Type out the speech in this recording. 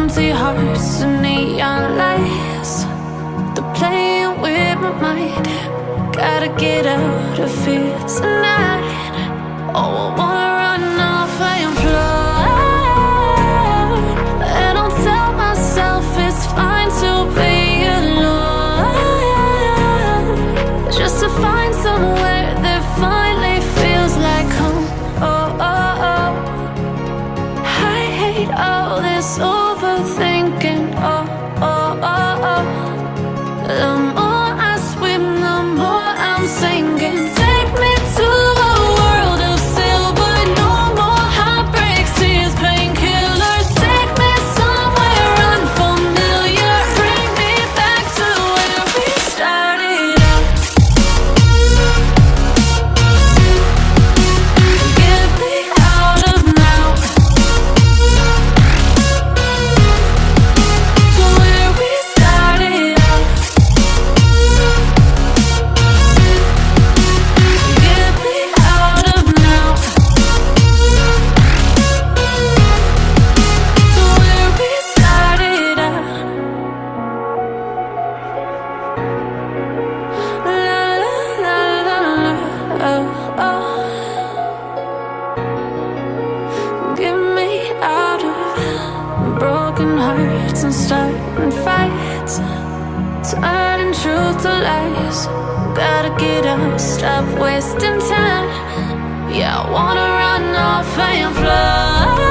empty hearts and neon lights. They're playing with my mind. Gotta get out of here tonight. Oh, I wanna run off and fly. And I'll tell myself it's fine to be alone, just to find somewhere that finally feels like home. Oh, oh, oh. I hate all this overthinking. Oh, oh, oh, oh. The more I swim, the more I'm sinking. Take me to a world of silver. No more heartbreaks, tears, painkillers. Take me somewhere unfamiliar. Bring me back to where we started out. Get me out of now, to where we started out. Get me out of now, to where we started out. La la la la la, oh, oh. Get me out of broken hearts and starting fights, turning truth to lies. Gotta get up, stop wasting time. Yeah, I wanna run off and fly.